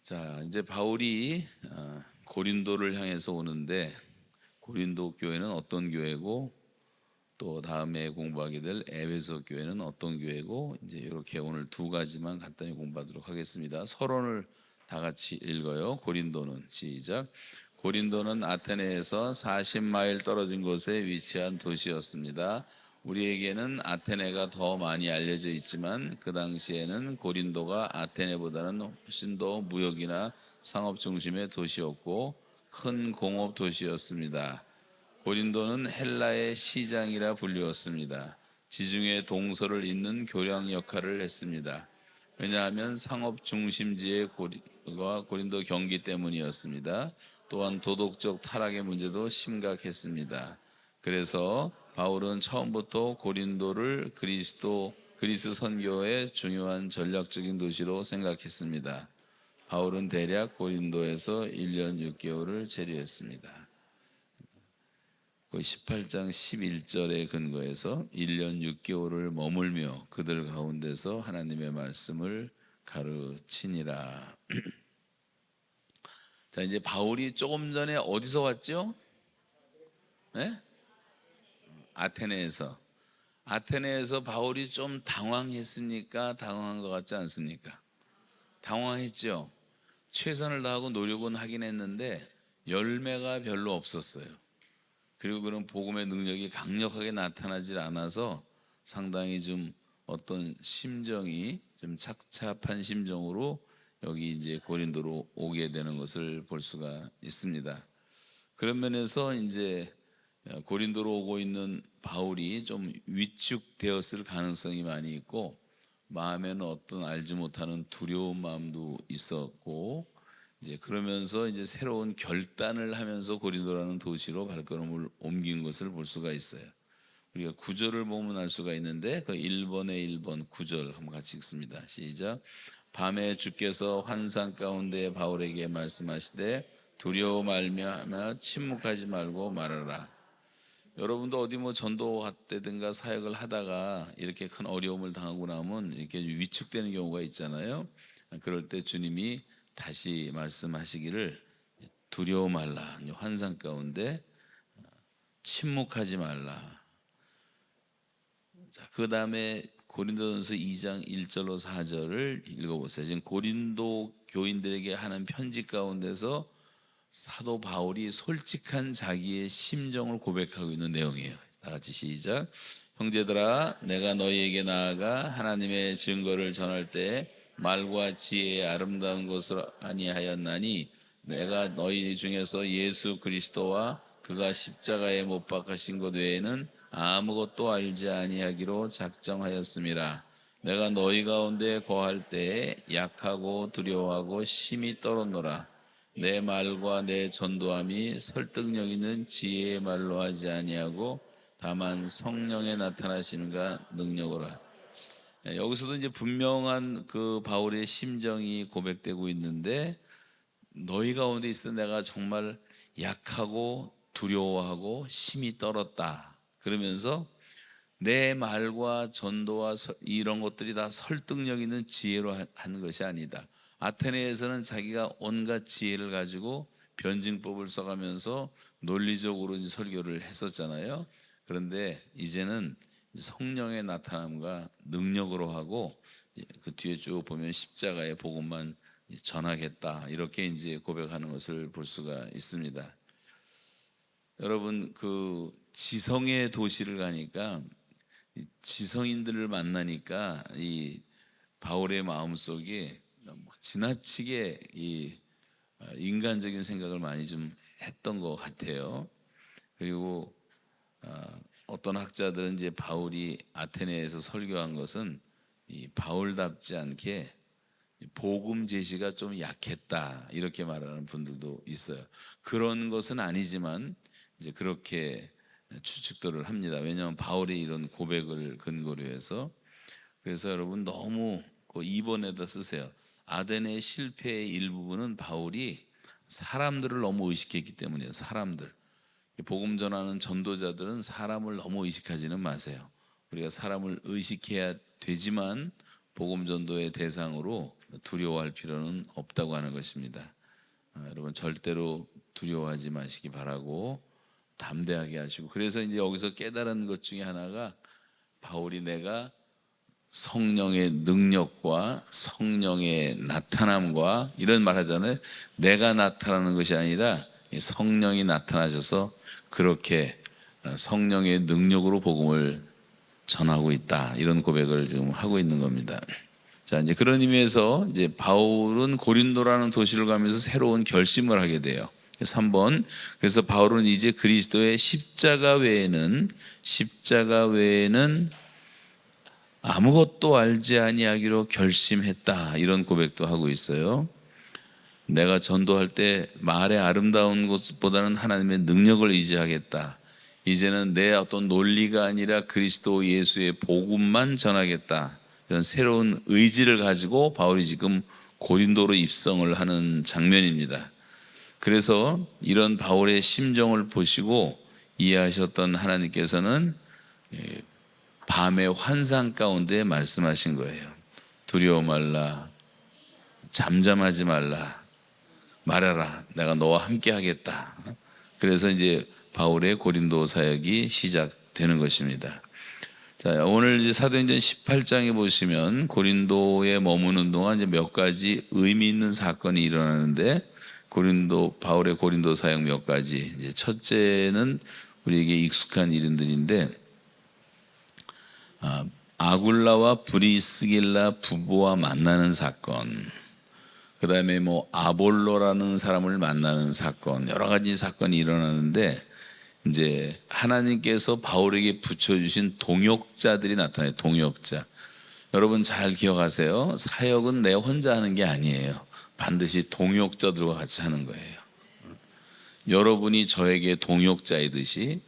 자, 이제 바울이 고린도를 향해서 오는데 고린도 교회는 어떤 교회고 또 다음에 공부하게 될 에베소 교회는 어떤 교회고 이제 이렇게 오늘 두 가지만 간단히 공부하도록 하겠습니다. 서론을 다 같이 읽어요. 고린도는 시작. 고린도는 아테네에서 40마일 떨어진 곳에 위치한 도시였습니다. 우리에게는 아테네가 더 많이 알려져 있지만 그 당시에는 고린도가 아테네보다는 훨씬 더 무역이나 상업 중심의 도시였고 큰 공업 도시였습니다. 고린도는 헬라의 시장이라 불리웠습니다. 지중해 동서를 잇는 교량 역할을 했습니다. 왜냐하면 상업 중심지의 고린도 경기 때문이었습니다. 또한 도덕적 타락의 문제도 심각했습니다. 그래서 바울은 처음부터 고린도를 그리스 선교의 중요한 전략적인 도시로 생각했습니다. 바울은 대략 고린도에서 1년 6개월을 체류했습니다. 18장 11절에 근거해서 1년 6개월을 머물며 그들 가운데서 하나님의 말씀을 가르치니라. 자, 이제 바울이 조금 전에 어디서 왔죠? 네? 아테네에서. 아테네에서 바울이 좀 당황했습니까? 당황한 것 같지 않습니까? 당황했죠. 최선을 다하고 노력은 하긴 했는데 열매가 별로 없었어요. 그리고 그런 복음의 능력이 강력하게 나타나질 않아서 상당히 좀 어떤 심정이 좀 착잡한 심정으로 여기 이제 고린도로 오게 되는 것을 볼 수가 있습니다. 그런 면에서 이제 고린도로 오고 있는 바울이 좀 위축되었을 가능성이 많이 있고 마음에는 어떤 알지 못하는 두려운 마음도 있었고 이제 그러면서 이제 새로운 결단을 하면서 고린도라는 도시로 발걸음을 옮긴 것을 볼 수가 있어요. 우리가 구절을 보면 알 수가 있는데 그 1번에 1번 구절 한번 같이 읽습니다. 시작. 밤에 주께서 환상 가운데 바울에게 말씀하시되 두려워 말며 침묵하지 말고 말하라. 여러분도 어디 뭐 전도하다든가 사역을 하다가 이렇게 큰 어려움을 당하고 나면 이렇게 위축되는 경우가 있잖아요. 그럴 때 주님이 다시 말씀하시기를 두려워 말라. 환상 가운데 침묵하지 말라. 자, 그 다음에 고린도전서 2장 1절로 4절을 읽어보세요. 지금 고린도 교인들에게 하는 편지 가운데서 사도 바울이 솔직한 자기의 심정을 고백하고 있는 내용이에요. 다 같이 시작. 형제들아, 내가 너희에게 나아가 하나님의 증거를 전할 때 말과 지혜의 아름다운 것을 아니하였나니 내가 너희 중에서 예수 그리스도와 그가 십자가에 못 박히신 것 외에는 아무것도 알지 아니하기로 작정하였음이라. 내가 너희 가운데 거할 때에 약하고 두려워하고 심히 떨었노라. 내 말과 내 전도함이 설득력 있는 지혜의 말로 하지 아니하고 다만 성령에 나타나시는가 능력으로. 여기서도 이제 분명한 그 바울의 심정이 고백되고 있는데 너희 가운데 있어 내가 정말 약하고 두려워하고 심히 떨었다. 그러면서 내 말과 전도와 이런 것들이 다 설득력 있는 지혜로 하는 것이 아니다. 아테네에서는 자기가 온갖 지혜를 가지고 변증법을 써가면서 논리적으로 설교를 했었잖아요. 그런데 이제는 성령의 나타남과 능력으로 하고 그 뒤에 쭉 보면 십자가의 복음만 전하겠다 이렇게 이제 고백하는 것을 볼 수가 있습니다. 여러분 그 지성의 도시를 가니까 지성인들을 만나니까 이 바울의 마음속에 지나치게 이 인간적인 생각을 많이 좀 했던 것 같아요. 그리고 어떤 학자들은 이제 바울이 아테네에서 설교한 것은 이 바울답지 않게 복음 제시가 좀 약했다 이렇게 말하는 분들도 있어요. 그런 것은 아니지만 이제 그렇게 추측들을 합니다. 왜냐하면 바울의 이런 고백을 근거로 해서. 그래서 여러분 너무 그 2번에다 쓰세요. 아테네 실패의 일부분은 바울이 사람들을 너무 의식했기 때문이에요. 사람들. 복음 전하는 전도자들은 사람을 너무 의식하지는 마세요. 우리가 사람을 의식해야 되지만 복음 전도의 대상으로 두려워할 필요는 없다고 하는 것입니다. 여러분 절대로 두려워하지 마시기 바라고 담대하게 하시고, 그래서 이제 여기서 깨달은 것 중에 하나가 바울이 내가 성령의 능력과 성령의 나타남과 이런 말 하잖아요. 내가 나타나는 것이 아니라 성령이 나타나셔서 그렇게 성령의 능력으로 복음을 전하고 있다, 이런 고백을 지금 하고 있는 겁니다. 자, 이제 그런 의미에서 이제 바울은 고린도라는 도시를 가면서 새로운 결심을 하게 돼요. 3번, 그래서 바울은 이제 그리스도의 십자가 외에는 아무것도 알지 아니하기로 결심했다, 이런 고백도 하고 있어요. 내가 전도할 때 말의 아름다운 것보다는 하나님의 능력을 의지하겠다. 이제는 내 어떤 논리가 아니라 그리스도 예수의 복음만 전하겠다, 이런 새로운 의지를 가지고 바울이 지금 고린도로 입성을 하는 장면입니다. 그래서 이런 바울의 심정을 보시고 이해하셨던 하나님께서는 밤의 환상 가운데 말씀하신 거예요. 두려워 말라, 잠잠하지 말라, 말하라, 내가 너와 함께 하겠다. 그래서 이제 바울의 고린도 사역이 시작되는 것입니다. 자, 오늘 이제 사도행전 18장에 보시면 고린도에 머무는 동안 이제 몇 가지 의미 있는 사건이 일어나는데, 바울의 고린도 사역 몇 가지. 이제 첫째는 우리에게 익숙한 이름들인데, 아굴라와 브리스길라 부부와 만나는 사건, 그 다음에 뭐 아볼로라는 사람을 만나는 사건, 여러 가지 사건이 일어나는데, 이제 하나님께서 바울에게 붙여주신 동역자들이 나타나요. 동역자. 여러분 잘 기억하세요. 사역은 내 혼자 하는 게 아니에요. 반드시 동역자들과 같이 하는 거예요. 여러분이 저에게 동역자이듯이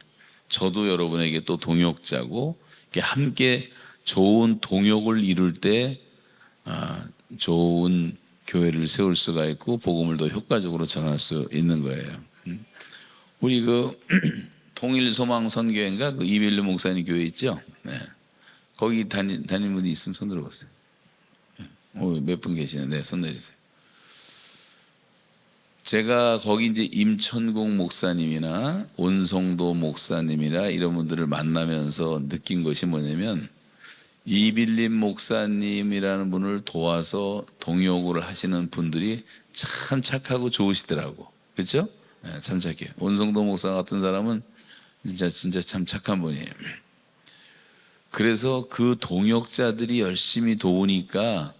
저도 여러분에게 또 동역자고, 함께 좋은 동역을 이룰 때 좋은 교회를 세울 수가 있고 복음을 더 효과적으로 전할 수 있는 거예요. 우리 그 통일소망선교회인가 그 이빌리 목사님 교회 있죠? 네. 거기 다니는 분이 있으면 손 들어보세요. 몇 분 계시는데 손 내리세요. 제가 거기 이제 임천국 목사님이나 온성도 목사님이나 이런 분들을 만나면서 느낀 것이 뭐냐면, 이빌림 목사님이라는 분을 도와서 동역을 하시는 분들이 참 착하고 좋으시더라고. 그렇죠? 네, 참 착해요. 온성도 목사 같은 사람은 진짜 참 착한 분이에요. 그래서 그 동역자들이 열심히 도우니까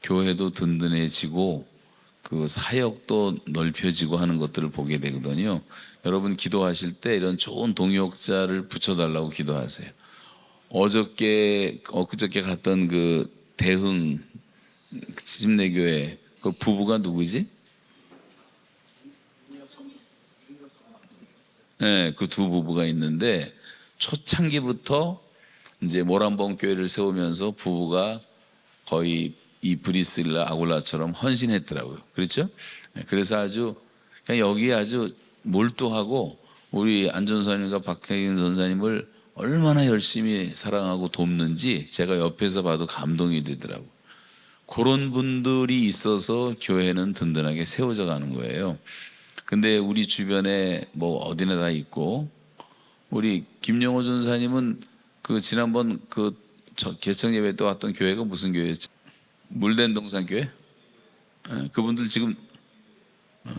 교회도 든든해지고 그 사역도 넓혀지고 하는 것들을 보게 되거든요. 여러분 기도하실 때 이런 좋은 동역자를 붙여달라고 기도하세요. 엊그저께 갔던 그 대흥 침례교회 그 부부가 누구지? 네, 그 두 부부가 있는데 초창기부터 이제 모란봉 교회를 세우면서 부부가 거의 이 브리스길라 아굴라처럼 헌신했더라고요. 그렇죠? 네, 그래서 아주 그냥 여기에 아주 몰두하고 우리 안 전사님과 박혜인 전사님을 얼마나 열심히 사랑하고 돕는지 제가 옆에서 봐도 감동이 되더라고요. 그런 분들이 있어서 교회는 든든하게 세워져 가는 거예요. 근데 우리 주변에 뭐 어디나 다 있고, 우리 김영호 전사님은 그 지난번 개청 예배 때 왔던 교회가 무슨 교회였지? 물된 동산 교회? 그분들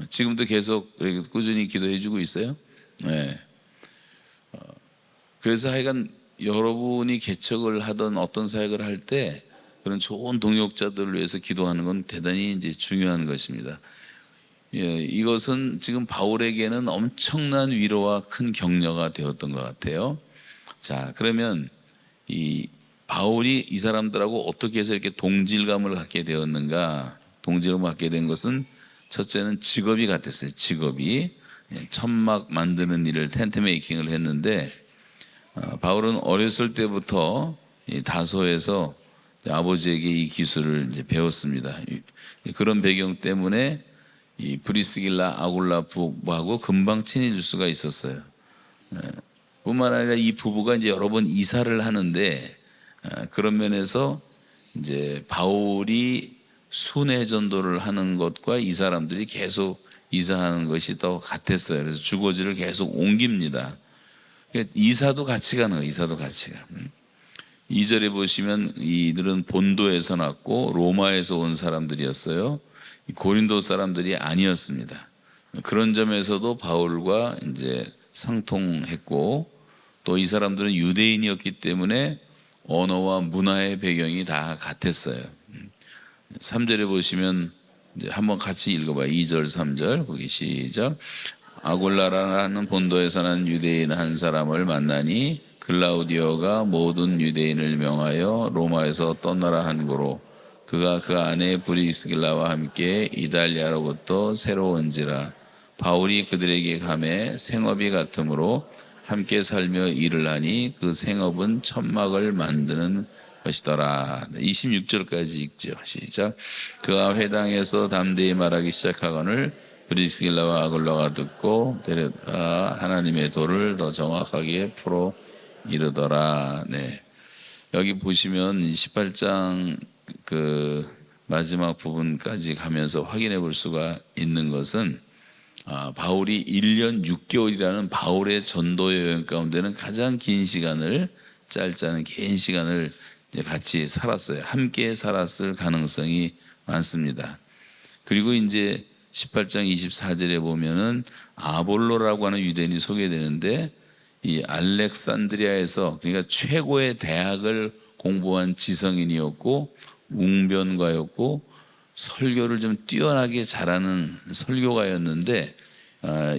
지금도 계속 꾸준히 기도해 주고 있어요. 네. 그래서 하여간 여러분이 개척을 하던 어떤 사역을 할 때 그런 좋은 동역자들을 위해서 기도하는 건 대단히 이제 중요한 것입니다. 예, 이것은 지금 바울에게는 엄청난 위로와 큰 격려가 되었던 것 같아요. 자, 그러면 이 바울이 이 사람들하고 어떻게 해서 이렇게 동질감을 갖게 되었는가? 동질감을 갖게 된 것은 첫째는 직업이 같았어요. 직업이 천막 만드는 일을 텐트 메이킹을 했는데, 바울은 어렸을 때부터 이 다소에서 아버지에게 이 기술을 이제 배웠습니다. 그런 배경 때문에 이 브리스길라 아굴라 부부하고 금방 친해질 수가 있었어요. 뿐만 아니라 이 부부가 이제 여러 번 이사를 하는데, 그런 면에서 이제 바울이 순회 전도를 하는 것과 이 사람들이 계속 이사하는 것이 또 같았어요. 그래서 주거지를 계속 옮깁니다. 그러니까 이사도 같이 가는 거예요. 이사도 같이 가. 2절에 보시면 이들은 본도에서 났고 로마에서 온 사람들이었어요. 고린도 사람들이 아니었습니다. 그런 점에서도 바울과 이제 상통했고, 또 이 사람들은 유대인이었기 때문에 언어와 문화의 배경이 다 같았어요. 3절에 보시면 이제 한번 같이 읽어봐요. 2절, 3절 거기 시작. 아골라라는 본도에서 난 유대인 한 사람을 만나니 글라우디오가 모든 유대인을 명하여 로마에서 떠나라 한 고로 그가 그 안에 브리스길라와 함께 이달리아로부터 새로 온지라. 바울이 그들에게 가매 생업이 같으므로 함께 살며 일을 하니 그 생업은 천막을 만드는 것이더라. 26절까지 읽죠. 시작. 그가 회당에서 담대히 말하기 시작하거늘 브리스길라와 아굴라가 듣고 데려다 하나님의 도를 더 정확하게 풀어 이르더라. 네. 여기 보시면 18장 그 마지막 부분까지 가면서 확인해 볼 수가 있는 것은 바울이 1년 6개월이라는 바울의 전도 여행 가운데는 가장 긴 시간을, 짧지 않은 긴 시간을 이제 같이 살았어요. 함께 살았을 가능성이 많습니다. 그리고 이제 18장 24절에 보면은 아볼로라고 하는 유대인이 소개되는데, 이 알렉산드리아에서, 그러니까 최고의 대학을 공부한 지성인이었고 웅변가였고 설교를 좀 뛰어나게 잘하는 설교가였는데,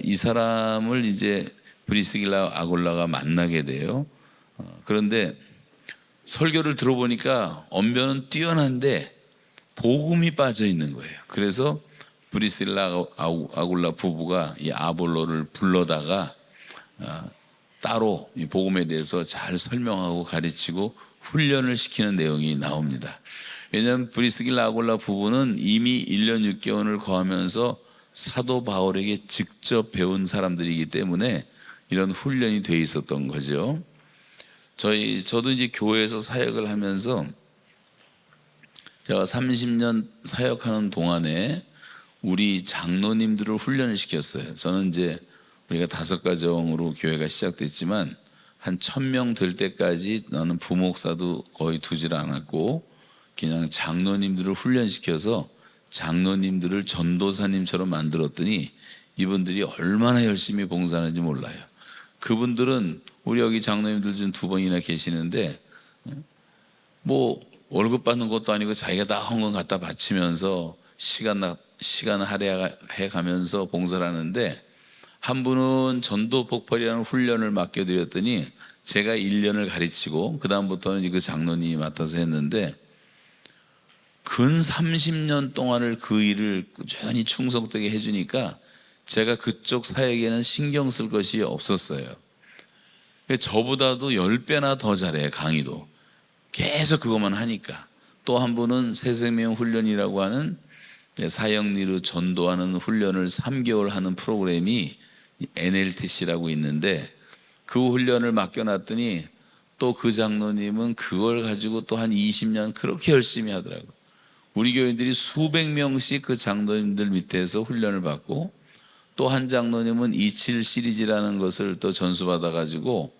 이 사람을 이제 브리스길라 아골라가 만나게 돼요. 그런데 설교를 들어보니까 언변은 뛰어난데 복음이 빠져 있는 거예요. 그래서 브리스길라 아골라 부부가 이 아볼로를 불러다가 따로 이 복음에 대해서 잘 설명하고 가르치고 훈련을 시키는 내용이 나옵니다. 왜냐하면 브리스길라 아골라 부부는 이미 1년 6개월을 거하면서 사도 바울에게 직접 배운 사람들이기 때문에 이런 훈련이 돼 있었던 거죠. 저도 이제 교회에서 사역을 하면서 제가 30년 사역하는 동안에 우리 장로님들을 훈련을 시켰어요. 저는 이제 우리가 5가정으로 교회가 시작됐지만 한 1000명 될 때까지 나는 부목사도 거의 두질 않았고 그냥 장로님들을 훈련시켜서 장로님들을 전도사님처럼 만들었더니 이분들이 얼마나 열심히 봉사하는지 몰라요. 그분들은 우리 여기 장로님들 중 2번이나 계시는데 뭐 월급 받는 것도 아니고 자기가 다 헌금 갖다 바치면서 시간 할애해 가면서 봉사를 하는데, 한 분은 전도 폭발이라는 훈련을 맡겨드렸더니 제가 1년을 가르치고 그 다음부터는 그 장로님이 맡아서 했는데, 근 30년 동안을 그 일을 꾸준히 충성되게 해주니까 제가 그쪽 사역에는 신경 쓸 것이 없었어요. 저보다도 10배나 더 잘해요. 강의도 계속 그것만 하니까. 또 한 분은 새생명 훈련이라고 하는 사형리로 전도하는 훈련을 3개월 하는 프로그램이 NLTC라고 있는데, 그 훈련을 맡겨놨더니 또 그 장로님은 그걸 가지고 또 한 20년 그렇게 열심히 하더라고요. 우리 교인들이 수백 명씩 그 장로님들 밑에서 훈련을 받고, 또 한 장로님은 27 시리즈라는 것을 또 전수받아 가지고,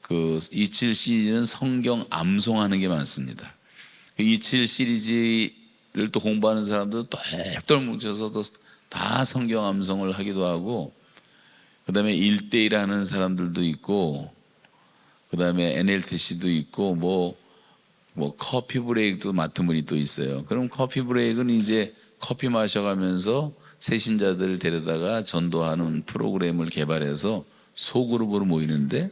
그 27 시리즈는 성경 암송하는 게 많습니다. 그 27 시리즈를 또 공부하는 사람도 똘똘 뭉쳐서 다 성경 암송을 하기도 하고, 그 다음에 1대1 하는 사람들도 있고, 그 다음에 NLTC도 있고, 뭐 커피 브레이크도 맡은 분이 또 있어요. 그럼 커피 브레이크는 이제 커피 마셔가면서 새신자들을 데려다가 전도하는 프로그램을 개발해서 소그룹으로 모이는데,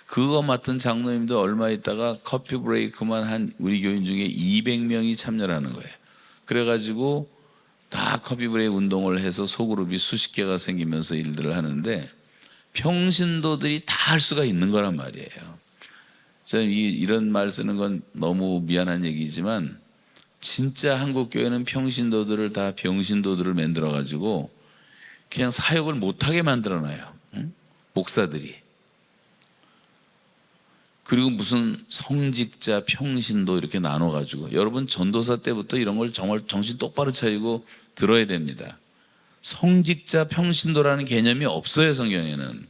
그거 맡은 장로님도 얼마 있다가 커피 브레이크만 한 우리 교인 중에 200명이 참여를 하는 거예요. 그래가지고 다 커피 브레이크 운동을 해서 소그룹이 수십 개가 생기면서 일들을 하는데, 평신도들이 다 할 수가 있는 거란 말이에요. 저는 이런 말 쓰는 건 너무 미안한 얘기지만, 진짜 한국 교회는 평신도들을 다 병신도들을 만들어 가지고 그냥 사역을 못하게 만들어놔요. 응? 목사들이. 그리고 무슨 성직자, 평신도 이렇게 나눠가지고, 여러분 전도사 때부터 이런 걸 정말 정신 똑바로 차리고 들어야 됩니다. 성직자, 평신도라는 개념이 없어요, 성경에는.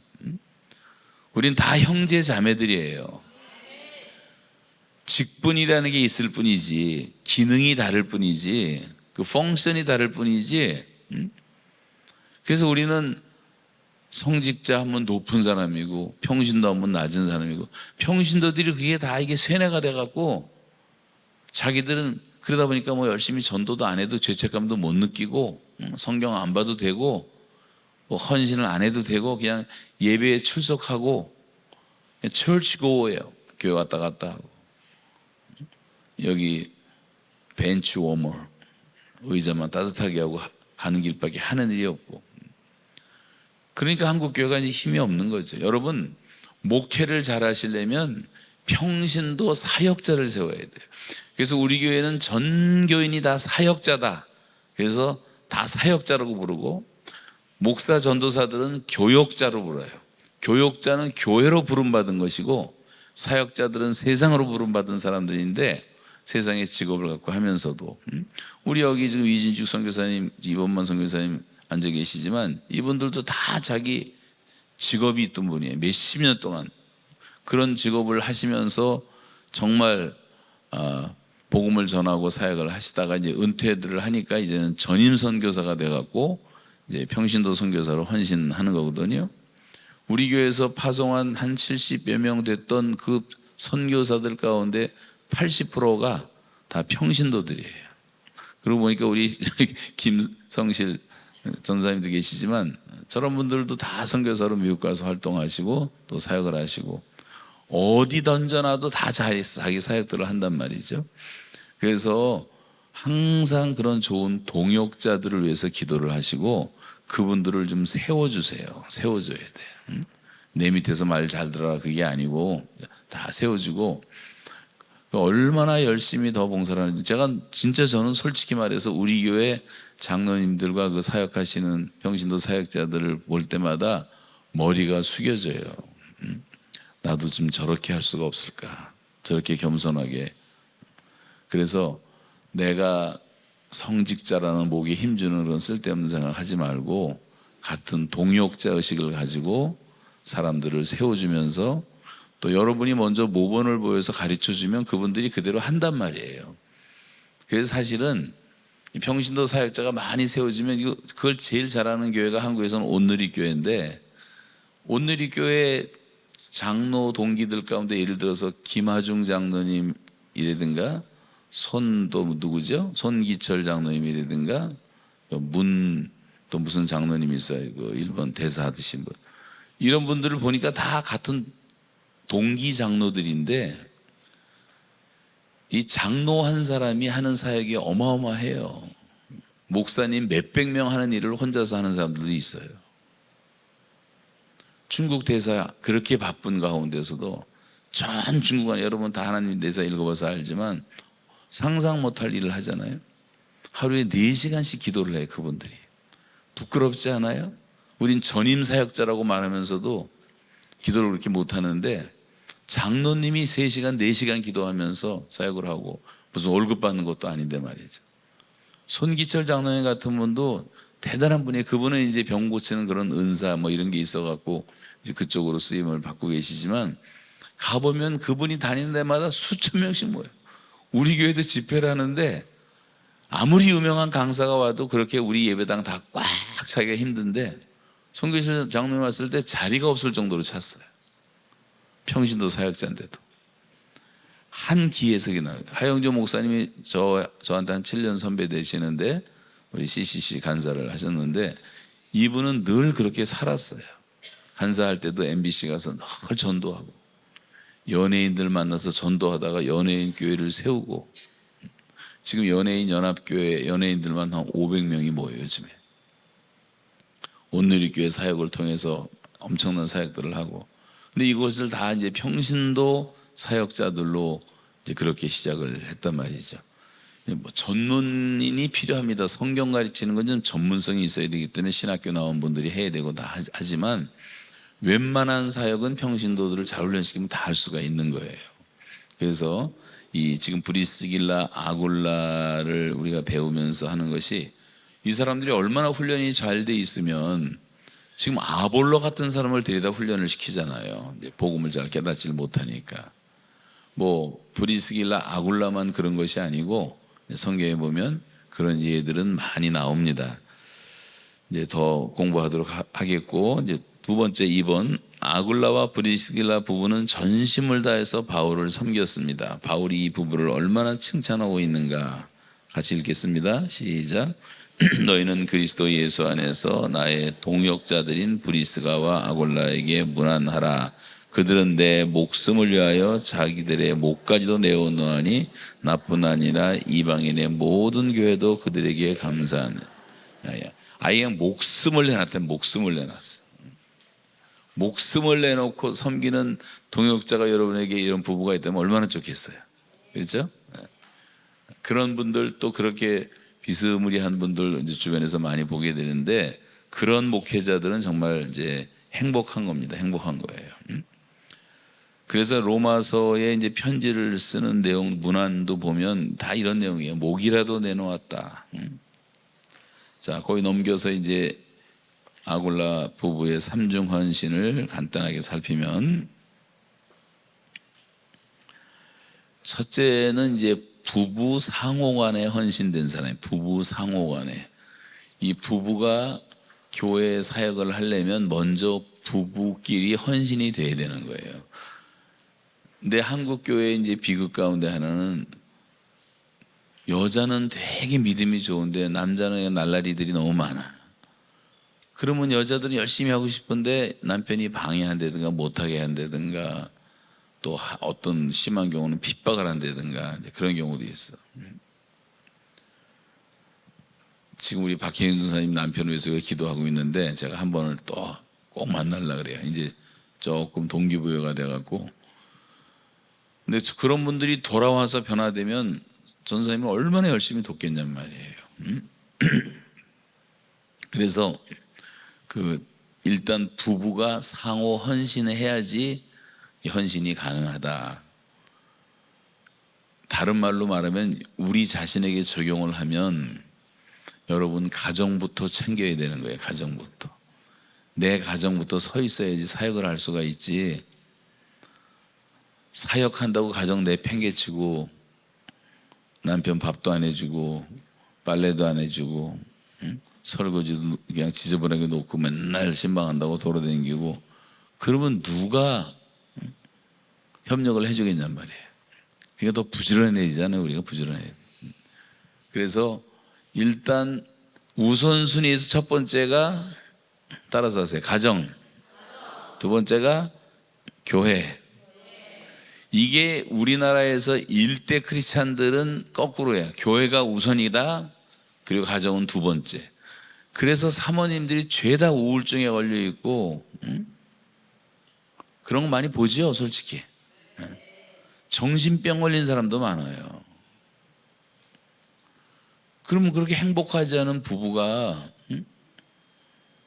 우린 다 형제 자매들이에요. 직분이라는 게 있을 뿐이지, 기능이 다를 뿐이지, 그 펑션이 다를 뿐이지. 그래서 우리는 성직자 하면 높은 사람이고 평신도 하면 낮은 사람이고, 평신도들이 그게 다 이게 쇠뇌가 돼갖고 자기들은 그러다 보니까 뭐 열심히 전도도 안 해도 죄책감도 못 느끼고, 성경 안 봐도 되고, 뭐 헌신을 안 해도 되고, 그냥 예배에 출석하고 철치 고예요. 교회 왔다 갔다 하고, 여기 벤치 워머, 의자만 따뜻하게 하고 가는 길밖에 하는 일이 없고. 그러니까 한국 교회가 이제 힘이 없는 거죠. 여러분, 목회를 잘 하시려면 평신도 사역자를 세워야 돼요. 그래서 우리 교회는 전 교인이 다 사역자다. 그래서 다 사역자라고 부르고, 목사 전도사들은 교역자로 불러요. 교역자는 교회로 부름받은 것이고, 사역자들은 세상으로 부름받은 사람들인데, 세상의 직업을 갖고 하면서도. 우리 여기 지금 이진주 선교사님, 이범만 선교사님 앉아 계시지만, 이분들도 다 자기 직업이 있던 분이에요. 몇십 년 동안 그런 직업을 하시면서 정말 복음을 전하고 사역을 하시다가 이제 은퇴를 하니까 이제는 전임 선교사가 돼갖고 이제 평신도 선교사로 헌신하는 거거든요. 우리 교회에서 파송한 한 70여 명 됐던 그 선교사들 가운데 80%가 다 평신도들이에요. 그러고 보니까 우리 김성실 전사님도 계시지만, 저런 분들도 다 선교사로 미국 가서 활동하시고 또 사역을 하시고, 어디 던져놔도 다 자기 사역들을 한단 말이죠. 그래서 항상 그런 좋은 동역자들을 위해서 기도를 하시고, 그분들을 좀 세워주세요. 세워줘야 돼요. 내 밑에서 말 잘 들어라 그게 아니고 다 세워주고, 얼마나 열심히 더 봉사를 하는지. 제가 진짜 저는 솔직히 말해서 우리 교회 장로님들과 그 사역하시는 평신도 사역자들을 볼 때마다 머리가 숙여져요. 나도 좀 저렇게 할 수가 없을까, 저렇게 겸손하게. 그래서 내가 성직자라는 목에 힘주는 그런 쓸데없는 생각하지 말고, 같은 동역자 의식을 가지고 사람들을 세워주면서, 또 여러분이 먼저 모범을 보여서 가르쳐주면 그분들이 그대로 한단 말이에요. 그래서 사실은 평신도 사역자가 많이 세워지면, 그걸 제일 잘하는 교회가 한국에서는 온누리교회인데, 온누리교회 장로 동기들 가운데 예를 들어서 김하중 장로님이라든가, 또 누구죠? 손기철 장로님이라든가, 또 무슨 장로님이 있어요. 그 일본 대사하듯이 뭐. 이런 분들을 보니까 다 같은 동기 장로들인데, 이 장로 한 사람이 하는 사역이 어마어마해요. 목사님 몇백 명 하는 일을 혼자서 하는 사람들도 있어요. 중국 대사 그렇게 바쁜 가운데서도 전 중국 안에, 여러분 다 하나님 대사 읽어봐서 알지만 상상 못할 일을 하잖아요. 하루에 4시간씩 기도를 해요, 그분들이. 부끄럽지 않아요? 우린 전임 사역자라고 말하면서도 기도를 그렇게 못하는데, 장로님이 3시간, 4시간 기도하면서 사역을 하고, 무슨 월급 받는 것도 아닌데 말이죠. 손기철 장로님 같은 분도 대단한 분이에요. 그분은 이제 병 고치는 그런 은사 뭐 이런 게 있어갖고 이제 그쪽으로 쓰임을 받고 계시지만, 가보면 그분이 다니는 데마다 수천 명씩 모여요. 우리 교회도 집회를 하는데 아무리 유명한 강사가 와도 그렇게 우리 예배당 다 꽉 차기가 힘든데, 손기철 장로님 왔을 때 자리가 없을 정도로 찼어요. 평신도 사역자인데도. 한 기회석이 나와요. 하영조 목사님이 저한테 한 7년 선배 되시는데, 우리 CCC 간사를 하셨는데, 이분은 늘 그렇게 살았어요. 간사할 때도 MBC 가서 늘 전도하고, 연예인들 만나서 전도하다가 연예인 교회를 세우고, 지금 연예인 연합교회 연예인들만 한 500명이 모여요, 요즘에. 온누리교회 사역을 통해서 엄청난 사역들을 하고. 근데 이것을 다 이제 평신도 사역자들로 이제 그렇게 시작을 했단 말이죠. 뭐 전문인이 필요합니다. 성경 가르치는 건 좀 전문성이 있어야 되기 때문에 신학교 나온 분들이 해야 되고 다 하지만, 웬만한 사역은 평신도들을 잘 훈련시키면 다 할 수가 있는 거예요. 그래서 이 지금 브리스길라 아굴라를 우리가 배우면서 하는 것이, 이 사람들이 얼마나 훈련이 잘 돼 있으면 지금 아볼로 같은 사람을 데려다 훈련을 시키잖아요. 이제 복음을 잘 깨닫지 못하니까. 뭐 브리스길라 아굴라만 그런 것이 아니고 성경에 보면 그런 예들은 많이 나옵니다. 이제 더 공부하도록 하겠고, 이제 두 번째 2번, 아굴라와 브리스길라 부부는 전심을 다해서 바울을 섬겼습니다. 바울이 이 부부를 얼마나 칭찬하고 있는가 같이 읽겠습니다. 시작. 너희는 그리스도 예수 안에서 나의 동역자들인 브리스가와 아굴라에게 문안하라. 그들은 내 목숨을 위하여 자기들의 목까지도 내어놓으니 나뿐 아니라 이방인의 모든 교회도 그들에게 감사하네. 아예 목숨을 내놨대. 목숨을 내놨어. 목숨을 내놓고 섬기는 동역자가 여러분에게 이런 부부가 있다면 얼마나 좋겠어요. 그렇죠? 그런 분들, 또 그렇게 비스무리한 분들 이제 주변에서 많이 보게 되는데, 그런 목회자들은 정말 이제 행복한 겁니다. 행복한 거예요. 그래서 로마서에 이제 편지를 쓰는 내용, 문안도 보면 다 이런 내용이에요. 목이라도 내놓았다. 자, 거기 넘겨서 이제 아굴라 부부의 삼중 헌신을 간단하게 살피면, 첫째는 이제 부부 상호간에 헌신된 사람이에요. 부부 상호간에. 이 부부가 교회 사역을 하려면 먼저 부부끼리 헌신이 돼야 되는 거예요. 근데 한국 교회 이제 비극 가운데 하나는, 여자는 되게 믿음이 좋은데 남자는 날라리들이 너무 많아. 그러면 여자들은 열심히 하고 싶은데 남편이 방해한다든가 못하게 한다든가, 또 어떤 심한 경우는 핍박을 한다든가, 그런 경우도 있어. 지금 우리 박혜인 전사님 남편을 위해서 기도하고 있는데, 제가 한 번을 또 꼭 만나려고 그래요. 이제 조금 동기부여가 돼갖고. 근데 그런 분들이 돌아와서 변화되면 전사님은 얼마나 열심히 돕겠냔 말이에요. 그래서 일단 부부가 상호 헌신을 해야지 헌신이 가능하다. 다른 말로 말하면 우리 자신에게 적용을 하면, 여러분 가정부터 챙겨야 되는 거예요. 가정부터. 내 가정부터 서 있어야지 사역을 할 수가 있지. 사역한다고 가정 내팽개치고 남편 밥도 안 해주고 빨래도 안 해주고 설거지도 그냥 지저분하게 놓고 맨날 신방한다고 돌아다니고, 그러면 누가 협력을 해주겠냔 말이에요. 그러니까 더 부지런해지잖아요. 우리가 부지런해요. 그래서 일단 우선순위에서 첫 번째가, 따라서 하세요. 가정. 두 번째가 교회. 이게 우리나라에서 일대 크리스찬들은 거꾸로예요. 교회가 우선이다. 그리고 가정은 두 번째. 그래서 사모님들이 죄다 우울증에 걸려 있고, 그런 거 많이 보죠, 솔직히. 정신병 걸린 사람도 많아요. 그러면 그렇게 행복하지 않은 부부가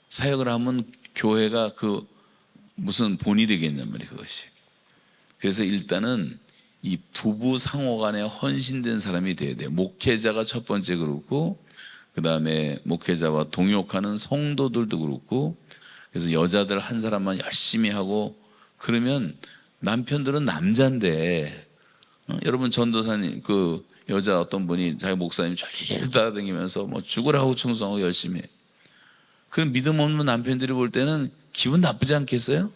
사역을 하면 교회가 무슨 본이 되겠냔 말이에요, 그것이. 그래서 일단은 이 부부 상호 간에 헌신된 사람이 돼야 돼요. 목회자가 첫 번째 그렇고, 그 다음에 목회자와 동역하는 성도들도 그렇고. 그래서 여자들 한 사람만 열심히 하고, 그러면 남편들은 남자인데, 여러분 전도사님, 여자 어떤 분이 자기 목사님 절절 따라다니면서 뭐 죽으라고 충성하고 열심히 해. 그럼 믿음 없는 남편들이 볼 때는 기분 나쁘지 않겠어요?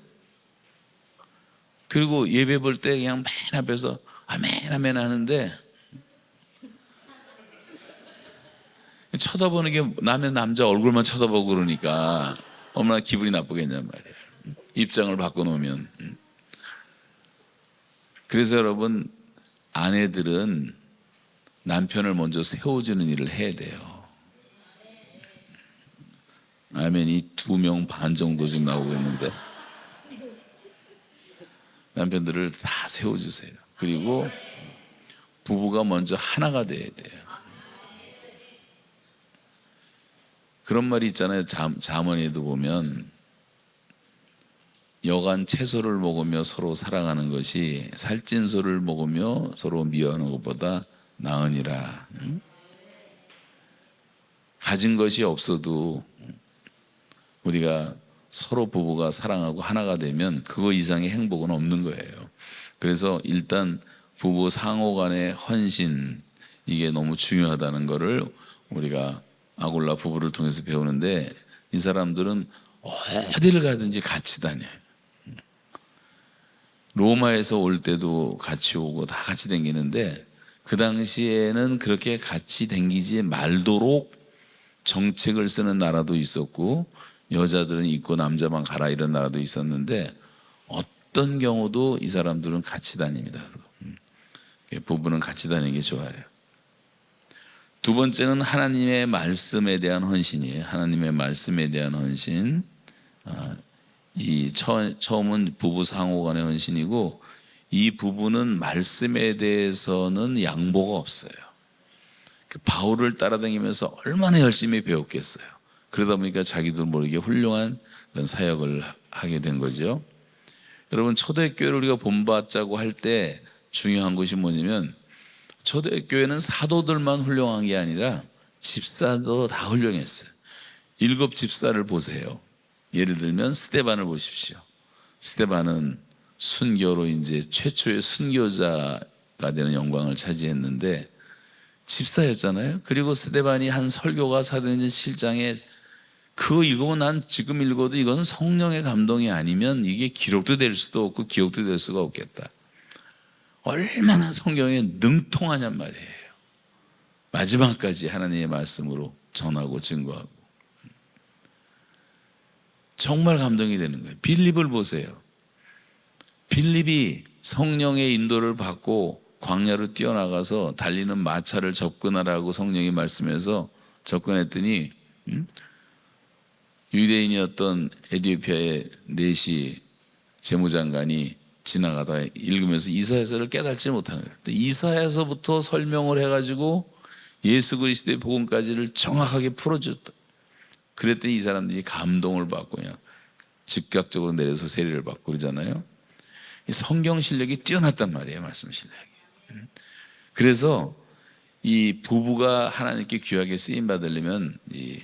그리고 예배 볼 때 그냥 맨 앞에서 아멘 아멘 하는데, 쳐다보는 게 남의 남자 얼굴만 쳐다보고 그러니까 얼마나 기분이 나쁘겠냔 말이에요. 입장을 바꿔놓으면. 그래서 여러분, 아내들은 남편을 먼저 세워주는 일을 해야 돼요. 아멘이 2명 반 정도 지금 나오고 있는데, 남편들을 다 세워주세요. 그리고 부부가 먼저 하나가 돼야 돼요. 그런 말이 있잖아요. 잠언에도 보면 여간 채소를 먹으며 서로 사랑하는 것이 살찐 소를 먹으며 서로 미워하는 것보다 나으니라. 가진 것이 없어도 우리가 서로 부부가 사랑하고 하나가 되면 그거 이상의 행복은 없는 거예요. 그래서 일단 부부 상호 간의 헌신, 이게 너무 중요하다는 거를 우리가 아굴라 부부를 통해서 배우는데, 이 사람들은 어디를 가든지 같이 다녀요. 로마에서 올 때도 같이 오고 다 같이 다니는데, 그 당시에는 그렇게 같이 다니지 말도록 정책을 쓰는 나라도 있었고, 여자들은 있고 남자만 가라 이런 나라도 있었는데, 어떤 경우도 이 사람들은 같이 다닙니다. 부부는 같이 다니는 게 좋아요. 두 번째는 하나님의 말씀에 대한 헌신이에요. 하나님의 말씀에 대한 헌신. 처음은 부부 상호 간의 헌신이고, 이 부부는 말씀에 대해서는 양보가 없어요. 그 바울을 따라다니면서 얼마나 열심히 배웠겠어요. 그러다 보니까 자기도 모르게 훌륭한 그런 사역을 하게 된 거죠. 여러분, 초대교회를 우리가 본받자고 할 때 중요한 것이 뭐냐면, 초대교회는 사도들만 훌륭한 게 아니라 집사도 다 훌륭했어요. 7 집사를 보세요. 예를 들면 스데반을 보십시오. 스데반은 순교로 이제 최초의 순교자가 되는 영광을 차지했는데 집사였잖아요. 그리고 스데반이 한 설교가 사도행전 7장에 그거 읽으면, 난 지금 읽어도 이거는 성령의 감동이 아니면 이게 기록도 될 수도 없고 기억도 될 수가 없겠다. 얼마나 성경에 능통하냔 말이에요. 마지막까지 하나님의 말씀으로 전하고 증거하고. 정말 감동이 되는 거예요. 빌립을 보세요. 빌립이 성령의 인도를 받고 광야로 뛰어나가서 달리는 마차를 접근하라고 성령이 말씀해서 접근했더니 유대인이었던 에티오피아의 네시 재무장관이 지나가다 읽으면서 이사야서를 깨닫지 못하는 거예요. 이사야서부터 설명을 해가지고 예수 그리스도의 복음까지를 정확하게 풀어줬다. 그랬더니 이 사람들이 감동을 받고 그냥 즉각적으로 내려서 세례를 받고 그러잖아요. 성경 실력이 뛰어났단 말이에요. 말씀 실력이. 그래서 이 부부가 하나님께 귀하게 쓰임 받으려면 이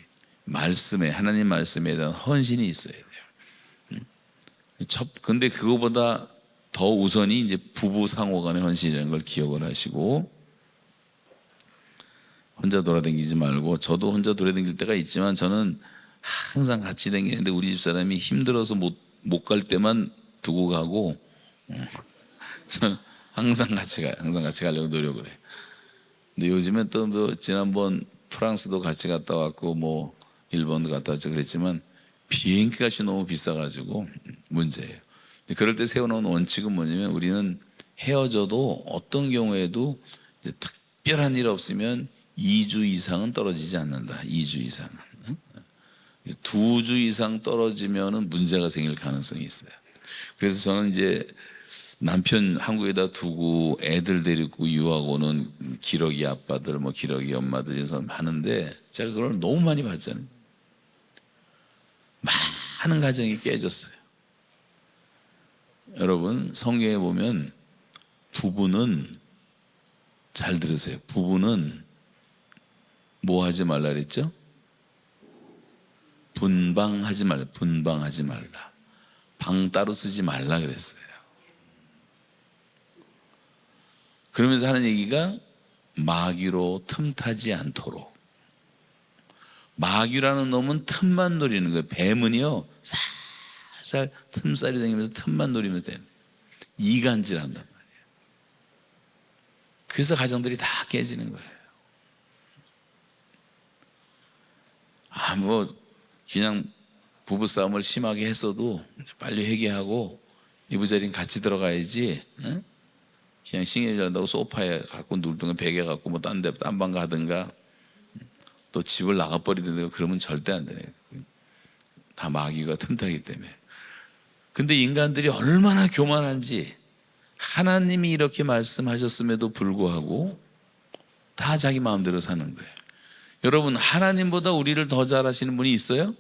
말씀에, 하나님 말씀에 대한 헌신이 있어야 돼요. 근데 그거보다 더 우선이 이제 부부 상호 간의 헌신이라는 걸 기억을 하시고, 혼자 돌아다니지 말고, 저도 혼자 돌아다닐 때가 있지만 저는 항상 같이 다니는데, 우리 집사람이 힘들어서 못 갈 때만 두고 가고, 저는 항상 같이 가요. 항상 같이 가려고 노력을 해요. 근데 요즘엔 또 뭐 지난번 프랑스도 같이 갔다 왔고 뭐 일본도 갔다 왔죠. 그랬지만 비행기 값이 너무 비싸가지고 문제예요. 그럴 때 세워놓은 원칙은 뭐냐면, 우리는 헤어져도 어떤 경우에도 이제 특별한 일 없으면 2주 이상은 떨어지지 않는다. 2주 이상은. 2주 이상 떨어지면은 문제가 생길 가능성이 있어요. 그래서 저는 이제 남편 한국에다 두고 애들 데리고 유학 오는 기러기 아빠들, 뭐 기러기 엄마들 이런 사람 많은데, 제가 그걸 너무 많이 봤잖아요. 많은 가정이 깨졌어요. 여러분, 성경에 보면 부부는, 잘 들으세요. 부부는 뭐 하지 말라 그랬죠? 분방하지 말라. 분방하지 말라. 방 따로 쓰지 말라 그랬어요. 그러면서 하는 얘기가 마귀로 틈타지 않도록. 마귀라는 놈은 틈만 노리는 거예요. 뱀은요, 살살 틈살이 다니면서 틈만 노리면 돼요. 이간질한단 말이에요. 그래서 가정들이 다 깨지는 거예요. 뭐 그냥 부부싸움을 심하게 했어도 빨리 회개하고 이부자리는 같이 들어가야지, 응? 그냥 싱이 잘한다고 소파에 갖고 누울든가 베개 갖고 뭐 딴 방 가든가 또 집을 나가버리든가 그러면 절대 안 되네. 다 마귀가 틈타기 때문에. 근데 인간들이 얼마나 교만한지, 하나님이 이렇게 말씀하셨음에도 불구하고 다 자기 마음대로 사는 거예요. 여러분, 하나님보다 우리를 더 잘 아시는 분이 있어요?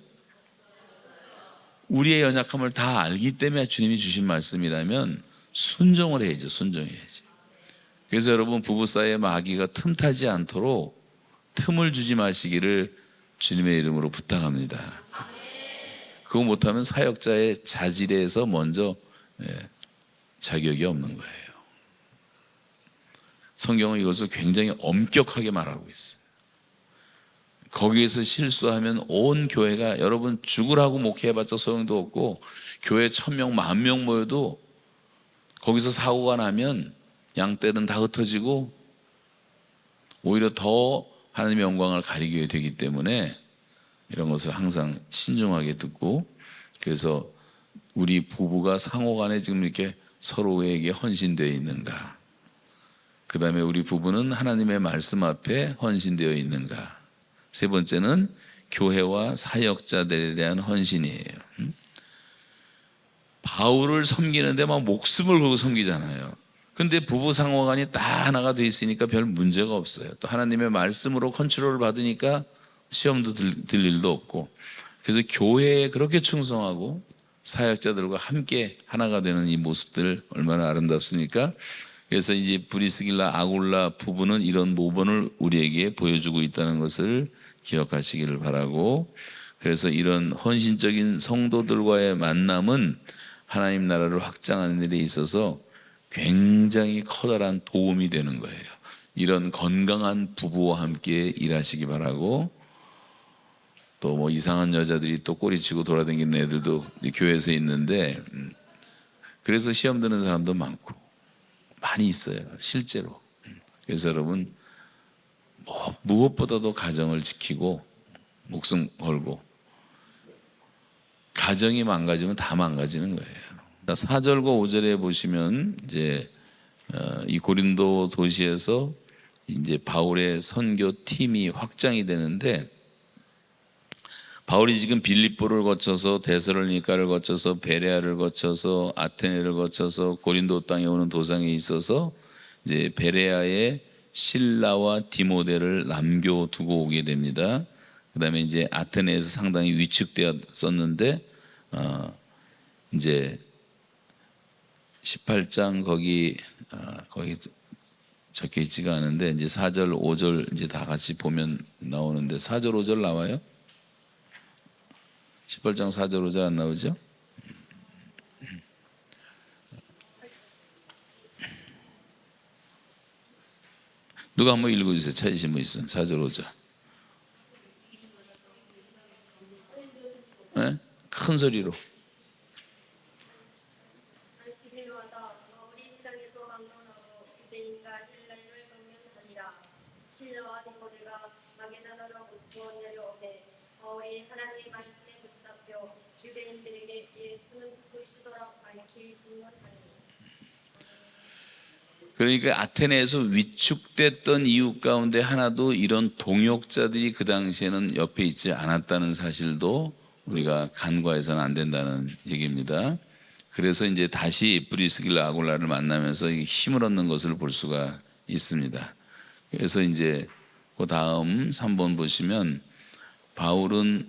우리의 연약함을 다 알기 때문에 주님이 주신 말씀이라면 순종을 해야죠. 순종해야지. 그래서 여러분, 부부 사이에 마귀가 틈타지 않도록 틈을 주지 마시기를 주님의 이름으로 부탁합니다. 그거 못하면 사역자의 자질에서 먼저 자격이 없는 거예요. 성경은 이것을 굉장히 엄격하게 말하고 있어요. 거기에서 실수하면 온 교회가, 여러분 죽으라고 목회해봤자 소용도 없고 교회 1000명 10,000명 모여도 거기서 사고가 나면 양떼는 다 흩어지고 오히려 더 하나님의 영광을 가리게 되기 때문에 이런 것을 항상 신중하게 듣고, 그래서 우리 부부가 상호간에 지금 이렇게 서로에게 헌신되어 있는가, 그 다음에 우리 부부는 하나님의 말씀 앞에 헌신되어 있는가, 세 번째는 교회와 사역자들에 대한 헌신이에요. 바울을 섬기는데 막 목숨을 걸고 섬기잖아요. 근데 부부 상호간이 다 하나가 돼 있으니까 별 문제가 없어요. 또 하나님의 말씀으로 컨트롤을 받으니까 시험도 들 일도 없고, 그래서 교회에 그렇게 충성하고 사역자들과 함께 하나가 되는 이 모습들 얼마나 아름답습니까? 그래서 이제 브리스길라 아굴라 부부는 이런 모범을 우리에게 보여주고 있다는 것을 기억하시기를 바라고, 그래서 이런 헌신적인 성도들과의 만남은 하나님 나라를 확장하는 일에 있어서 굉장히 커다란 도움이 되는 거예요. 이런 건강한 부부와 함께 일하시기 바라고, 또 뭐 이상한 여자들이 또 꼬리치고 돌아다니는 애들도 교회에서 있는데, 그래서 시험 드는 사람도 많고 많이 있어요, 실제로. 그래서 여러분, 무엇보다도 가정을 지키고 목숨 걸고, 가정이 망가지면 다 망가지는 거예요. 4절과 5절에 보시면 이제 이 고린도 도시에서 이제 바울의 선교 팀이 확장이 되는데, 바울이 지금 빌립보를 거쳐서 데살로니가를 거쳐서 베레아를 거쳐서 아테네를 거쳐서 고린도 땅에 오는 도상에 있어서 이제 베레아에 실라와 디모데를 남겨두고 오게 됩니다. 그다음에 이제 아테네에서 상당히 위축되었었는데 이제 18장 거기 적혀 있지가 않은데 이제 4절 5절 이제 다 같이 보면 나오는데, 4절 5절 나와요? 18장 4절 5절 안 나오죠? 누가 한번 읽어주세요. 찾으신 분 있으면 4절 5절. 네? 큰 소리로. 실라와 디모데가 마게다나로 못 내려오되 바울이 하나님의 말씀에 붙잡혀 유대인들에게 예수는 그리스도라 밝히 증언하니. 그러니까 아테네에서 위축됐던 이유 가운데 하나도 이런 동역자들이 그 당시에는 옆에 있지 않았다는 사실도 우리가 간과해서는 안 된다는 얘기입니다. 그래서 이제 다시 브리스길라 아굴라를 만나면서 힘을 얻는 것을 볼 수가 있습니다. 그래서 이제 그 다음 3번 보시면, 바울은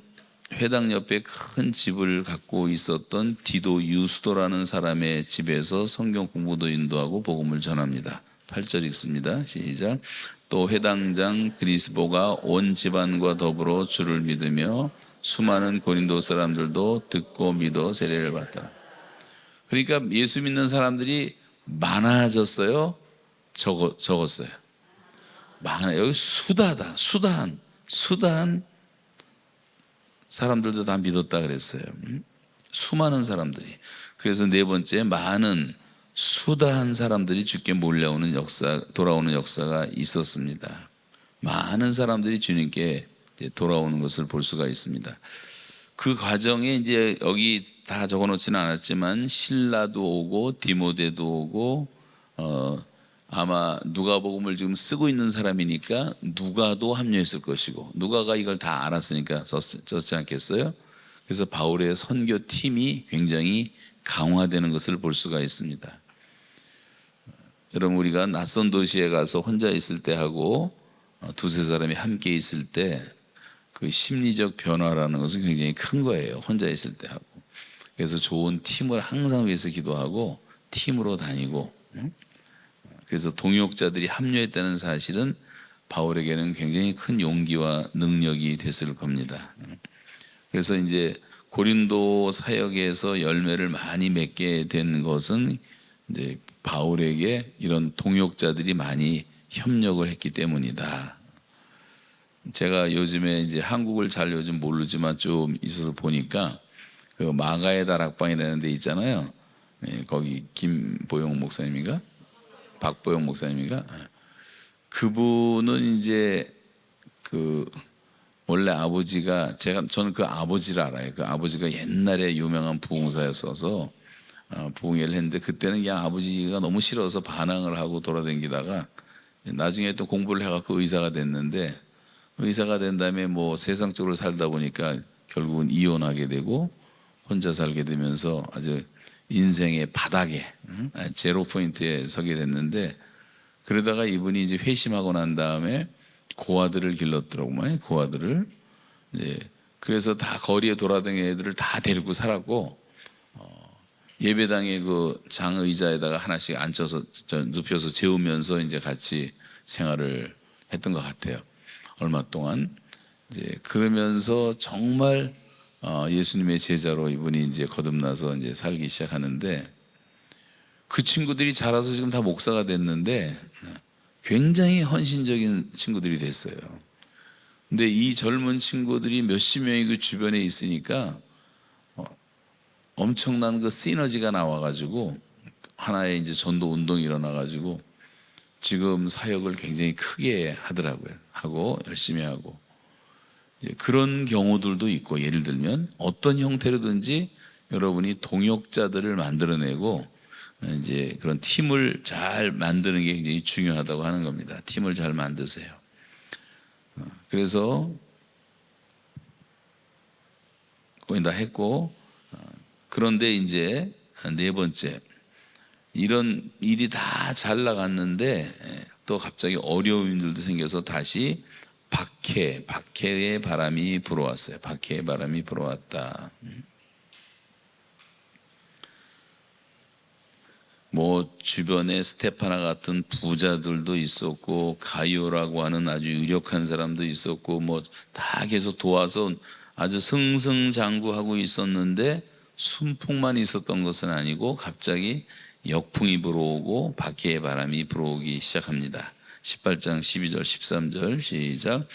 회당 옆에 큰 집을 갖고 있었던 디도 유스도라는 사람의 집에서 성경 공부도 인도하고 복음을 전합니다. 8절 읽습니다. 시작. 또 회당장 그리스보가 온 집안과 더불어 주를 믿으며 수많은 고린도 사람들도 듣고 믿어 세례를 받더라. 그러니까 예수 믿는 사람들이 많아졌어요? 적었어요? 여기 수다다. 수다한 사람들도 다 믿었다 그랬어요. 수많은 사람들이. 그래서 네 번째, 많은 수다한 사람들이 주께 몰려오는 돌아오는 역사가 있었습니다. 많은 사람들이 주님께 돌아오는 것을 볼 수가 있습니다. 그 과정에 이제 여기 다 적어놓지는 않았지만 실라도 오고 디모데도 오고 아마 누가복음을 지금 쓰고 있는 사람이니까 누가도 합류했을 것이고, 누가가 이걸 다 알았으니까 썼지 않겠어요? 그래서 바울의 선교팀이 굉장히 강화되는 것을 볼 수가 있습니다. 여러분, 우리가 낯선 도시에 가서 혼자 있을 때 하고 두세 사람이 함께 있을 때 그 심리적 변화라는 것은 굉장히 큰 거예요. 혼자 있을 때 하고. 그래서 좋은 팀을 항상 위해서 기도하고 팀으로 다니고, 그래서 동역자들이 합류했다는 사실은 바울에게는 굉장히 큰 용기와 능력이 됐을 겁니다. 그래서 이제 고린도 사역에서 열매를 많이 맺게 된 것은 이제 바울에게 이런 동역자들이 많이 협력을 했기 때문이다. 제가 요즘에 이제 한국을 잘 요즘 모르지만 좀 있어서 보니까 그 마가의 다락방이라는 데 있잖아요. 거기 김보영 목사님인가? 박보영 목사님인가? 그분은 이제 그 원래 아버지가 저는 그 아버지를 알아요. 그 아버지가 옛날에 유명한 부흥사였어서 부흥회를 했는데 그때는 그냥 아버지가 너무 싫어서 반항을 하고 돌아다니다가 나중에 또 공부를 해갖고 의사가 됐는데 의사가 된 다음에 뭐 세상적으로 살다 보니까 결국은 이혼하게 되고 혼자 살게 되면서 아주 인생의 바닥에 제로 포인트에 서게 됐는데 그러다가 이분이 이제 회심하고 난 다음에 고아들을 길렀더라고요. 고아들을 이제 그래서 다 거리에 돌아다니는 애들을 다 데리고 살았고 예배당에 그 장의자에다가 하나씩 앉혀서 눕혀서 재우면서 이제 같이 생활을 했던 것 같아요. 얼마 동안 이제 그러면서 정말 예수님의 제자로 이분이 이제 거듭나서 이제 살기 시작하는데 그 친구들이 자라서 지금 다 목사가 됐는데 굉장히 헌신적인 친구들이 됐어요. 근데 이 젊은 친구들이 몇십 명이 그 주변에 있으니까 엄청난 그 시너지가 나와가지고 하나의 이제 전도 운동이 일어나가지고 지금 사역을 굉장히 크게 하더라고요. 하고 열심히 하고 이제 그런 경우들도 있고 예를 들면 어떤 형태로든지 여러분이 동역자들을 만들어내고 이제 그런 팀을 잘 만드는 게 굉장히 중요하다고 하는 겁니다. 팀을 잘 만드세요. 그래서 거의 다 했고 그런데 이제 네 번째 이런 일이 다 잘 나갔는데 또 갑자기 어려움들도 생겨서 다시 박해의 바람이 불어왔어요. 박해의 바람이 불어왔다. 뭐 주변에 스테파나 같은 부자들도 있었고 가이오라고 하는 아주 유력한 사람도 있었고 뭐 다 계속 도와서 아주 승승장구하고 있었는데 순풍만 있었던 것은 아니고 갑자기 역풍이 불어오고 박해의 바람이 불어오기 시작합니다. 18장 12절 13절 시작.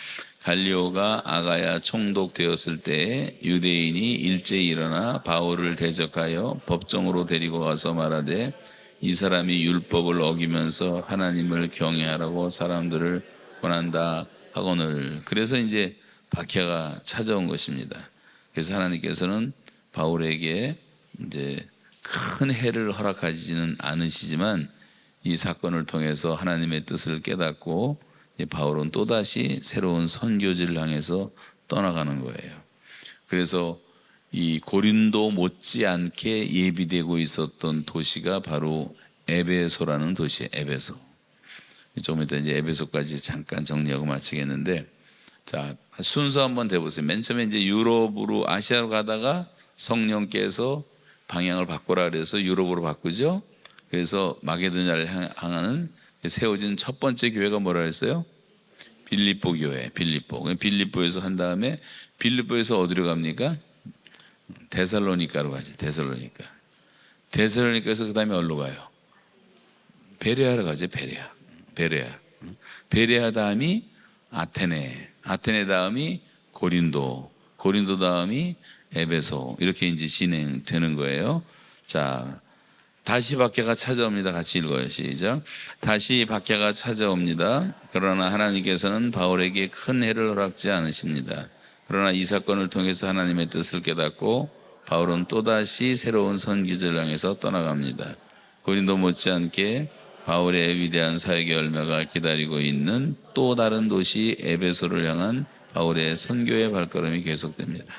갈리오가 아가야 총독되었을 때에 유대인이 일제히 일어나 바울을 대적하여 법정으로 데리고 가서 말하되 이 사람이 율법을 어기면서 하나님을 경외하라고 사람들을 권한다 하거늘. 그래서 이제 박해가 찾아온 것입니다. 그래서 하나님께서는 바울에게 이제 큰 해를 허락하지는 않으시지만 이 사건을 통해서 하나님의 뜻을 깨닫고 바울은 또다시 새로운 선교지를 향해서 떠나가는 거예요. 그래서 이 고린도 못지않게 예비되고 있었던 도시가 바로 에베소라는 도시예요. 에베소. 조금 이따 이제 에베소까지 잠깐 정리하고 마치겠는데, 자 순서 한번 대보세요. 맨 처음에 이제 유럽으로 아시아로 가다가 성령께서 방향을 바꾸라 그래서 유럽으로 바꾸죠. 그래서 마게도냐를 향하는 세워진 첫 번째 교회가 뭐라 그랬어요? 빌립보 교회. 빌립보에서 한 다음에 빌립보에서 어디로 갑니까? 데살로니카로 가죠. 데살로니카에서 그 다음에 어디로 가요? 베레아로 가죠. 베레아 다음이 아테네 다음이 고린도 다음이 에베소, 이렇게 이제 진행되는 거예요. 자, 다시 박해가 찾아옵니다. 같이 읽어요. 시작. 다시 박해가 찾아옵니다. 그러나 하나님께서는 바울에게 큰 해를 허락지 않으십니다. 그러나 이 사건을 통해서 하나님의 뜻을 깨닫고 바울은 또다시 새로운 선교지를 향해서 떠나갑니다. 고린도 못지않게 바울의 위대한 사역의 열매가 기다리고 있는 또 다른 도시 에베소를 향한 바울의 선교의 발걸음이 계속됩니다.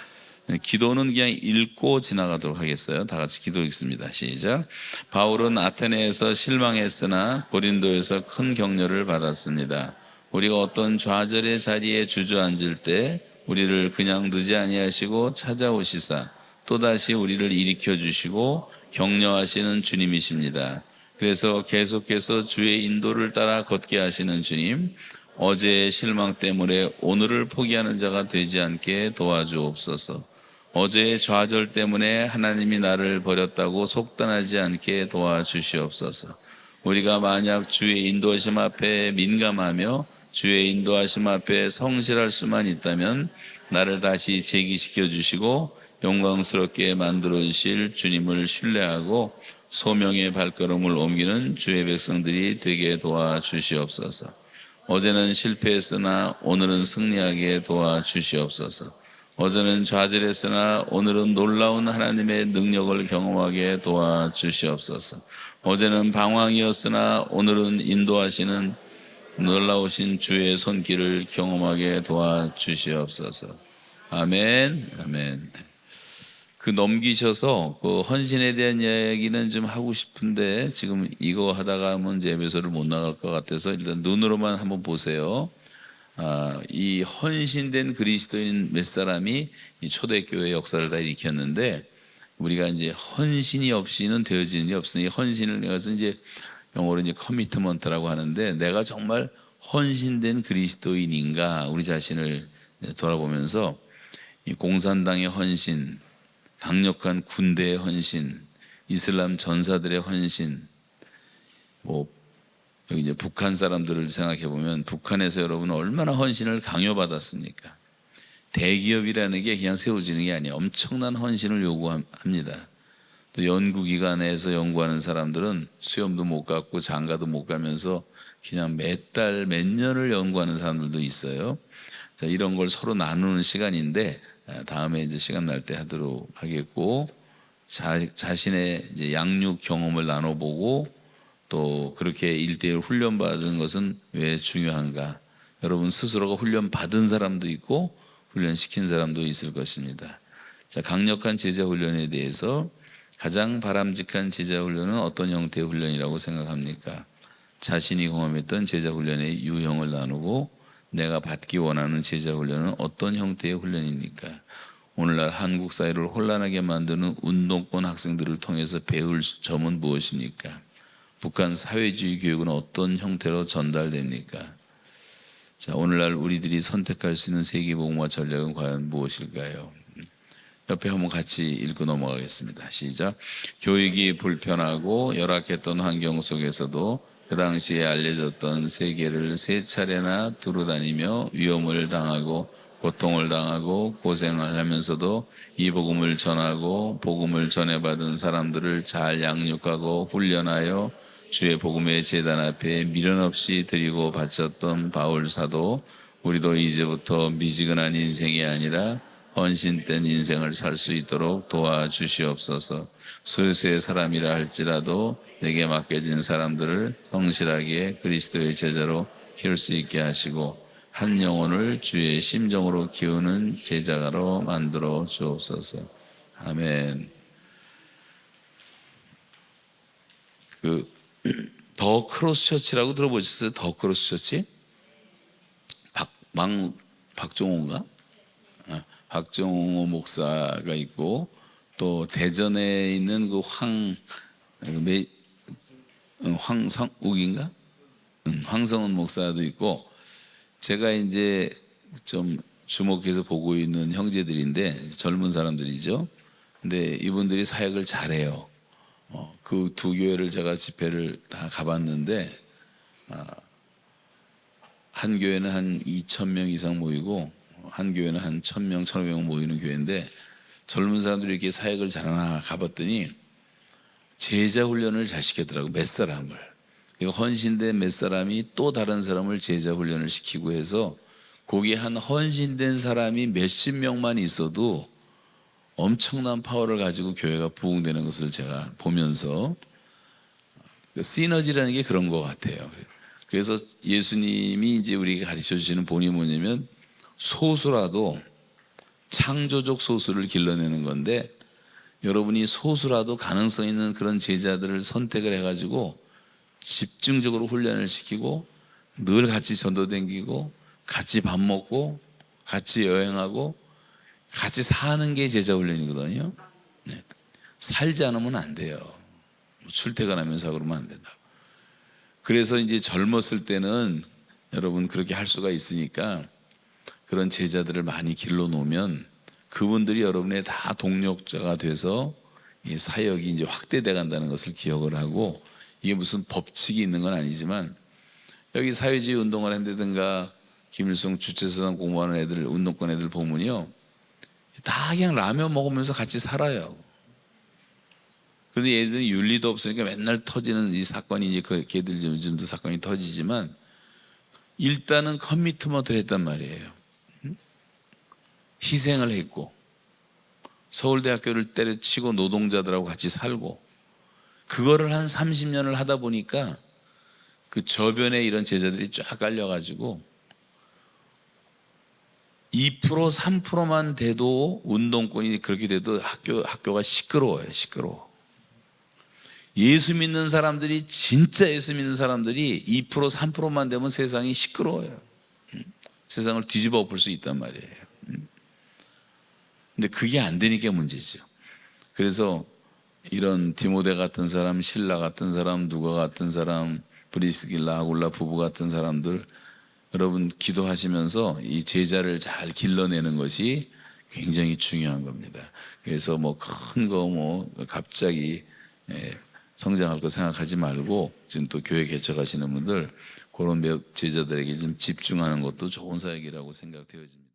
기도는 그냥 읽고 지나가도록 하겠어요. 다 같이 기도 읽습니다. 시작. 바울은 아테네에서 실망했으나 고린도에서 큰 격려를 받았습니다. 우리가 어떤 좌절의 자리에 주저앉을 때 우리를 그냥 두지 아니하시고 찾아오시사 또다시 우리를 일으켜 주시고 격려하시는 주님이십니다. 그래서 계속해서 주의 인도를 따라 걷게 하시는 주님, 어제의 실망 때문에 오늘을 포기하는 자가 되지 않게 도와주옵소서. 어제의 좌절 때문에 하나님이 나를 버렸다고 속단하지 않게 도와주시옵소서. 우리가 만약 주의 인도하심 앞에 민감하며 주의 인도하심 앞에 성실할 수만 있다면 나를 다시 재기시켜 주시고 영광스럽게 만들어 주실 주님을 신뢰하고 소명의 발걸음을 옮기는 주의 백성들이 되게 도와주시옵소서. 어제는 실패했으나 오늘은 승리하게 도와주시옵소서. 어제는 좌절했으나 오늘은 놀라운 하나님의 능력을 경험하게 도와주시옵소서. 어제는 방황이었으나 오늘은 인도하시는 놀라우신 주의 손길을 경험하게 도와주시옵소서. 아멘. 아멘. 그 넘기셔서 그 헌신에 대한 이야기는 좀 하고 싶은데 지금 이거 하다가 하면 예배소를 못 나갈 것 같아서 일단 눈으로만 한번 보세요. 이 헌신된 그리스도인 몇 사람이 이 초대교회 역사를 다 일으켰는데 우리가 이제 헌신이 없이는 되어지는 게 없으니 헌신을 내가서 이제 영어로 이제 커미트먼트라고 하는데 내가 정말 헌신된 그리스도인인가 우리 자신을 돌아보면서 이 공산당의 헌신, 강력한 군대의 헌신, 이슬람 전사들의 헌신, 뭐 여기 이제 북한 사람들을 생각해 보면 북한에서 여러분 얼마나 헌신을 강요받았습니까? 대기업이라는 게 그냥 세워지는 게 아니에요. 엄청난 헌신을 요구합니다. 또 연구기관에서 연구하는 사람들은 수염도 못 갖고 장가도 못 가면서 그냥 몇 달, 몇 년을 연구하는 사람들도 있어요. 자, 이런 걸 서로 나누는 시간인데 다음에 이제 시간 날 때 하도록 하겠고 자신의 이제 양육 경험을 나눠보고 또 그렇게 1대1 훈련 받은 것은 왜 중요한가? 여러분 스스로가 훈련 받은 사람도 있고 훈련시킨 사람도 있을 것입니다. 자, 강력한 제자 훈련에 대해서 가장 바람직한 제자 훈련은 어떤 형태의 훈련이라고 생각합니까? 자신이 경험했던 제자 훈련의 유형을 나누고 내가 받기 원하는 제자 훈련은 어떤 형태의 훈련입니까? 오늘날 한국 사회를 혼란하게 만드는 운동권 학생들을 통해서 배울 점은 무엇입니까? 북한 사회주의 교육은 어떤 형태로 전달됩니까? 자, 오늘날 우리들이 선택할 수 있는 세계복음화 전략은 과연 무엇일까요? 옆에 한번 같이 읽고 넘어가겠습니다. 시작. 교육이 불편하고 열악했던 환경 속에서도 그 당시에 알려졌던 세계를 세 차례나 두루다니며 위험을 당하고 고통을 당하고 고생을 하면서도 이 복음을 전하고 복음을 전해받은 사람들을 잘 양육하고 훈련하여 주의 복음의 제단 앞에 미련 없이 드리고 바쳤던 바울 사도, 우리도 이제부터 미지근한 인생이 아니라 헌신된 인생을 살 수 있도록 도와주시옵소서. 소수의 사람이라 할지라도 내게 맡겨진 사람들을 성실하게 그리스도의 제자로 키울 수 있게 하시고 한 영혼을 주의 심정으로 키우는 제자로 만들어 주옵소서. 아멘. 더 크로스 처치라고 들어보셨어요? 더 크로스 처치? 박종호인가? 박종호 목사가 있고 또 대전에 있는 그 황성욱인가? 황성은 목사도 있고 제가 이제 좀 주목해서 보고 있는 형제들인데 젊은 사람들이죠. 근데 이분들이 사역을 잘해요. 그 두 교회를 제가 집회를 다 가봤는데 한 교회는 한 2,000명 이상 모이고 한 교회는 한 1,000명, 1,500명 모이는 교회인데 젊은 사람들이 이렇게 사역을 잘 가봤더니 제자 훈련을 잘 시켰더라고. 몇 사람을. 헌신된 몇 사람이 또 다른 사람을 제자 훈련을 시키고 해서 거기 한 헌신된 사람이 몇십 명만 있어도 엄청난 파워를 가지고 교회가 부흥되는 것을 제가 보면서 시너지라는 게 그런 것 같아요. 그래서 예수님이 이제 우리에게 가르쳐 주시는 본이 뭐냐면 소수라도 창조적 소수를 길러내는 건데 여러분이 소수라도 가능성 있는 그런 제자들을 선택을 해가지고 집중적으로 훈련을 시키고 늘 같이 전도 다니고 같이 밥 먹고 같이 여행하고 같이 사는 게 제자 훈련이거든요. 살지 않으면 안 돼요. 출퇴근하면서 그러면 안 된다. 그래서 이제 젊었을 때는 여러분 그렇게 할 수가 있으니까 그런 제자들을 많이 길러 놓으면 그분들이 여러분의 다 동력자가 돼서 이 사역이 이제 확대돼 간다는 것을 기억을 하고, 이게 무슨 법칙이 있는 건 아니지만 여기 사회주의 운동을 한다든가 김일성 주체사상 공부하는 애들, 운동권 애들 보면요, 다 그냥 라면 먹으면서 같이 살아요. 그런데 얘들은 윤리도 없으니까 맨날 터지는 이 사건이 이제 걔들 요즘도 사건이 터지지만 일단은 커미트먼트를 했단 말이에요. 희생을 했고 서울대학교를 때려치고 노동자들하고 같이 살고, 그거를 한 30년을 하다 보니까 그 저변에 이런 제자들이 쫙 깔려가지고 2% 3%만 돼도 운동권이 그렇게 돼도 학교가 시끄러워요. 시끄러워. 예수 믿는 사람들이, 진짜 예수 믿는 사람들이 2% 3%만 되면 세상이 시끄러워요. 세상을 뒤집어 엎을 수 있단 말이에요. 근데 그게 안 되니까 문제죠. 그래서 이런 디모데 같은 사람, 실라 같은 사람, 누가 같은 사람, 브리스길라, 아굴라 부부 같은 사람들, 여러분 기도하시면서 이 제자를 잘 길러내는 것이 굉장히 중요한 겁니다. 그래서 뭐 큰 거 뭐 갑자기 성장할 거 생각하지 말고, 지금 또 교회 개척하시는 분들 그런 제자들에게 좀 집중하는 것도 좋은 사역이라고 생각되어집니다.